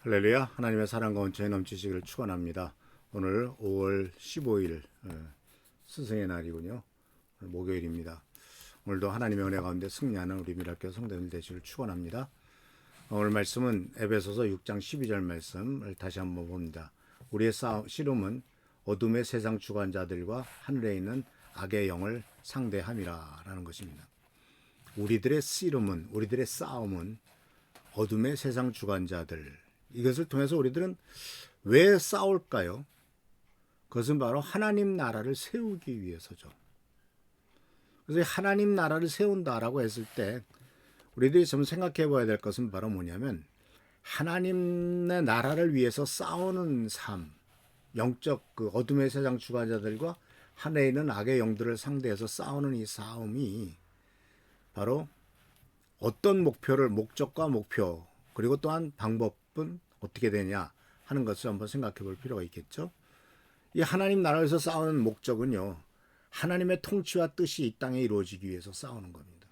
할렐루야. 하나님의 사랑과 온천이 넘치시기를 축원합니다. 오늘 5월 15일 스승의 날이군요. 목요일입니다. 오늘도 하나님의 은혜 가운데 승리하는 우리 미랄교회 성도들 되시기를 축원합니다. 오늘 말씀은 에베소서 6장 12절 말씀을 다시 한번 봅니다. 우리의 씨름은 어둠의 세상 주관자들과 하늘에 있는 악의 영을 상대함이라 라는 것입니다. 우리들의 씨름은, 우리들의 싸움은 어둠의 세상 주관자들, 이것을 통해서 우리들은 왜 싸울까요? 그것은 바로 하나님 나라를 세우기 위해서죠. 그래서 하나님 나라를 세운다라고 했을 때 우리들이 좀 생각해 봐야 될 것은 바로 뭐냐면, 하나님의 나라를 위해서 싸우는 삶, 영적 그 어둠의 세상 주관자들과 하늘에 있는 악의 영들을 상대해서 싸우는 이 싸움이 바로 어떤 목적과 목표, 그리고 또한 방법은 어떻게 되냐 하는 것을 한번 생각해 볼 필요가 있겠죠. 이 하나님 나라에서 싸우는 목적은요, 하나님의 통치와 뜻이 이 땅에 이루어지기 위해서 싸우는 겁니다.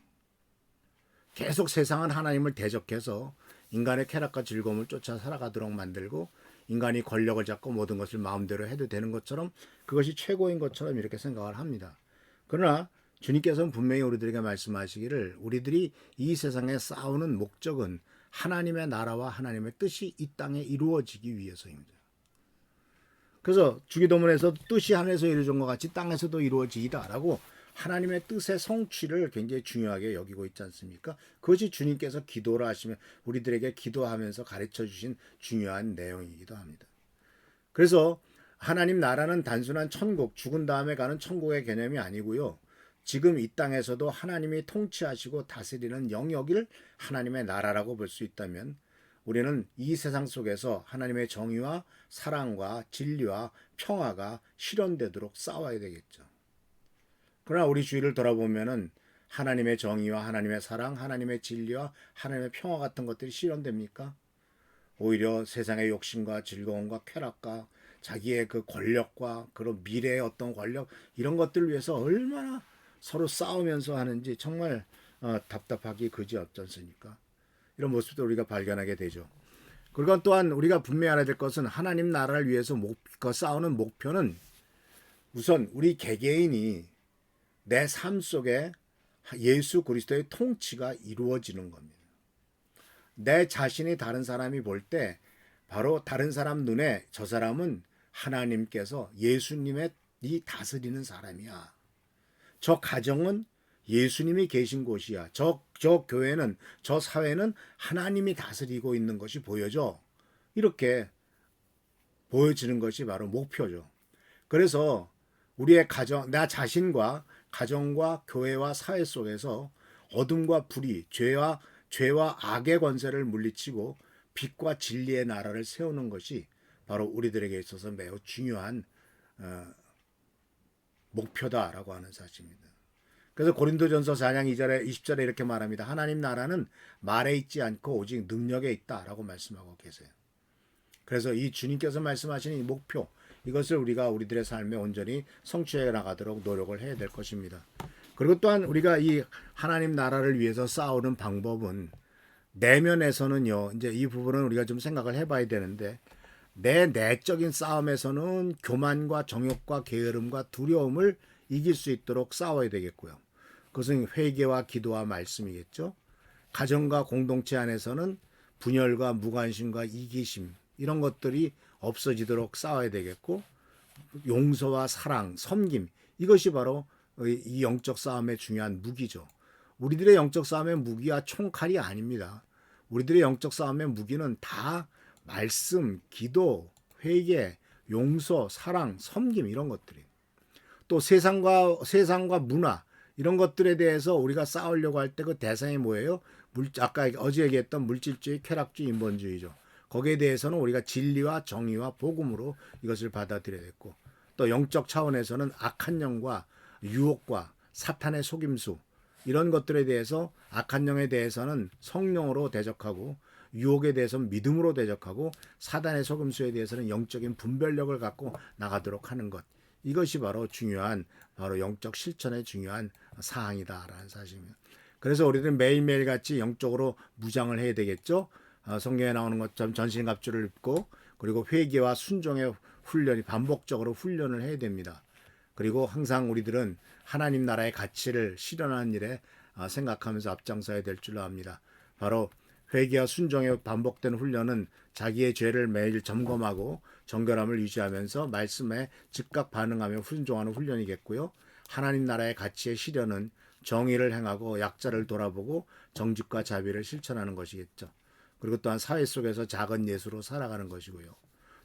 계속 세상은 하나님을 대적해서 인간의 쾌락과 즐거움을 쫓아 살아가도록 만들고, 인간이 권력을 잡고 모든 것을 마음대로 해도 되는 것처럼, 그것이 최고인 것처럼 이렇게 생각을 합니다. 그러나 주님께서는 분명히 우리들에게 말씀하시기를, 우리들이 이 세상에 싸우는 목적은 하나님의 나라와 하나님의 뜻이 이 땅에 이루어지기 위해서입니다. 그래서 주기도문에서 뜻이 하늘에서 이루어진 것 같이 땅에서도 이루어지이다라고 하나님의 뜻의 성취를 굉장히 중요하게 여기고 있지 않습니까? 그것이 주님께서 기도를 하시면 우리들에게 기도하면서 가르쳐 주신 중요한 내용이기도 합니다. 그래서 하나님 나라는 단순한 천국, 죽은 다음에 가는 천국의 개념이 아니고요, 지금 이 땅에서도 하나님이 통치하시고 다스리는 영역을 하나님의 나라라고 볼 수 있다면, 우리는 이 세상 속에서 하나님의 정의와 사랑과 진리와 평화가 실현되도록 싸워야 되겠죠. 그러나 우리 주위를 돌아보면은 하나님의 정의와 하나님의 사랑, 하나님의 진리와 하나님의 평화 같은 것들이 실현됩니까? 오히려 세상의 욕심과 즐거움과 쾌락과 자기의 그 권력과 그런 미래의 어떤 권력, 이런 것들을 위해서 얼마나 서로 싸우면서 하는지 정말 답답하기 그지없지 않습니까? 이런 모습도 우리가 발견하게 되죠. 그리고 또한 우리가 분명히 알아야 될 것은, 하나님 나라를 위해서 싸우는 목표는 우선 우리 개개인이 내 삶 속에 예수 그리스도의 통치가 이루어지는 겁니다. 내 자신이 다른 사람이 볼 때 바로 다른 사람 눈에 저 사람은 하나님께서, 예수님의 이 다스리는 사람이야. 저 가정은 예수님이 계신 곳이야. 저 교회는, 저 사회는 하나님이 다스리고 있는 것이 보여져. 이렇게 보여지는 것이 바로 목표죠. 그래서 우리의 가정, 나 자신과 가정과 교회와 사회 속에서 어둠과 불의, 죄와 악의 권세를 물리치고 빛과 진리의 나라를 세우는 것이 바로 우리들에게 있어서 매우 중요한 목표다라고 하는 사실입니다. 그래서 고린도전서 4장 2절에 20절에 이렇게 말합니다. 하나님 나라는 말에 있지 않고 오직 능력에 있다라고 말씀하고 계세요. 그래서 이 주님께서 말씀하시는 이 목표, 이것을 우리가 우리들의 삶에 온전히 성취해 나가도록 노력을 해야 될 것입니다. 그리고 또한 우리가 이 하나님 나라를 위해서 싸우는 방법은, 내면에서는요, 이제 이 부분은 우리가 좀 생각을 해봐야 되는데, 내 내적인 싸움에서는 교만과 정욕과 게으름과 두려움을 이길 수 있도록 싸워야 되겠고요. 그것은 회개와 기도와 말씀이겠죠. 가정과 공동체 안에서는 분열과 무관심과 이기심, 이런 것들이 없어지도록 싸워야 되겠고, 용서와 사랑, 섬김, 이것이 바로 이 영적 싸움의 중요한 무기죠. 우리들의 영적 싸움의 무기가 총칼이 아닙니다. 우리들의 영적 싸움의 무기는 다 말씀, 기도, 회개, 용서, 사랑, 섬김 이런 것들이. 또 세상과 문화 이런 것들에 대해서 우리가 싸우려고 할 때 그 대상이 뭐예요? 아까 어제 얘기했던 물질주의, 쾌락주의, 인본주의죠. 거기에 대해서는 우리가 진리와 정의와 복음으로 이것을 받아들여야 됐고, 또 영적 차원에서는 악한 영과 유혹과 사탄의 속임수 이런 것들에 대해서 악한 영에 대해서는 성령으로 대적하고 유혹에 대해서는 믿음으로 대적하고 사단의 속임수에 대해서는 영적인 분별력을 갖고 나가도록 하는 것. 이것이 바로 중요한 바로 영적 실천의 중요한 사항이다라는 사실입니다. 그래서 우리는 매일매일 같이 영적으로 무장을 해야 되겠죠. 성경에 나오는 것처럼 전신갑주를 입고 그리고 회개와 순종의 훈련이 반복적으로 훈련을 해야 됩니다. 그리고 항상 우리들은 하나님 나라의 가치를 실현하는 일에 생각하면서 앞장서야 될 줄로 압니다. 바로 회개와 순종의 반복된 훈련은 자기의 죄를 매일 점검하고 정결함을 유지하면서 말씀에 즉각 반응하며 순종하는 훈련이겠고요. 하나님 나라의 가치의 실현은 정의를 행하고 약자를 돌아보고 정직과 자비를 실천하는 것이겠죠. 그리고 또한 사회 속에서 작은 예수로 살아가는 것이고요.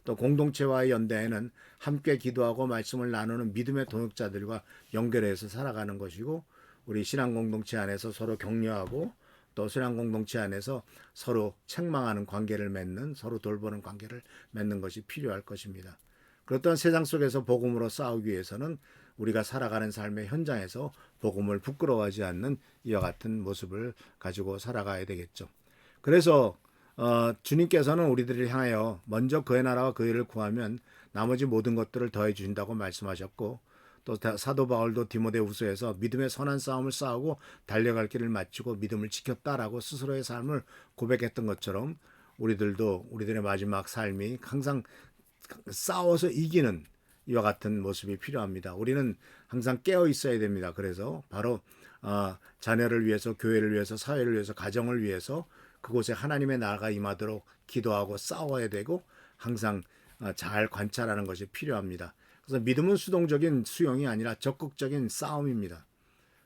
또 공동체와의 연대에는 함께 기도하고 말씀을 나누는 믿음의 동역자들과 연결해서 살아가는 것이고, 우리 신앙 공동체 안에서 서로 격려하고 또 신앙 공동체 안에서 서로 책망하는 관계를 맺는, 서로 돌보는 관계를 맺는 것이 필요할 것입니다. 그렇던 세상 속에서 복음으로 싸우기 위해서는 우리가 살아가는 삶의 현장에서 복음을 부끄러워하지 않는 이와 같은 모습을 가지고 살아가야 되겠죠. 그래서 주님께서는 우리들을 향하여 먼저 그의 나라와 그의 일을 구하면 나머지 모든 것들을 더해 주신다고 말씀하셨고, 또 사도 바울도 디모데후서에서 믿음의 선한 싸움을 싸우고 달려갈 길을 마치고 믿음을 지켰다라고 스스로의 삶을 고백했던 것처럼 우리들도 우리들의 마지막 삶이 항상 싸워서 이기는 이와 같은 모습이 필요합니다. 우리는 항상 깨어 있어야 됩니다. 그래서 바로 자녀를 위해서, 교회를 위해서, 사회를 위해서, 가정을 위해서 그곳에 하나님의 나라가 임하도록 기도하고 싸워야 되고 항상 잘 관찰하는 것이 필요합니다. 그래서 믿음은 수동적인 수용이 아니라 적극적인 싸움입니다.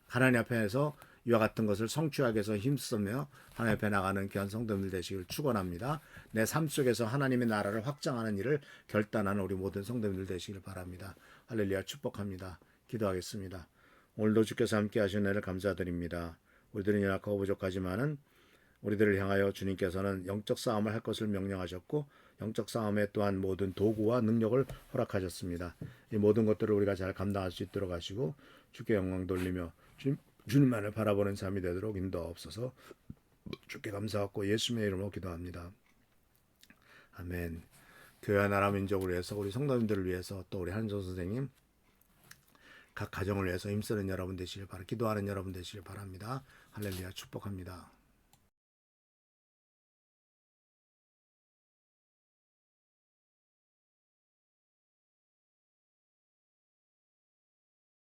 하나님 앞에서 이와 같은 것을 성취하기 위해서 힘쓰며 하나님 앞에 나가는 귀한 성도들 되시길 축원합니다. 내 삶 속에서 하나님의 나라를 확장하는 일을 결단하는 우리 모든 성도들 되시길 바랍니다. 할렐루야, 축복합니다. 기도하겠습니다. 오늘도 주께서 함께 하신 은혜를 감사드립니다. 우리들은 연약하고 부족하지만은 우리들을 향하여 주님께서는 영적 싸움을 할 것을 명령하셨고 영적 싸움에 또한 모든 도구와 능력을 허락하셨습니다. 이 모든 것들을 우리가 잘 감당할 수 있도록 하시고 주께 영광 돌리며 주님만을 바라보는 삶이 되도록 인도하옵소서. 주께 감사하고 예수님의 이름으로 기도합니다. 아멘. 교회와 나라 민족을 위해서, 우리 성도님들을 위해서, 또 우리 한조 선생님 각 가정을 위해서 힘쓰는 여러분 되시길 바랍니다. 기도하는 여러분 되시길 바랍니다. 할렐루야, 축복합니다.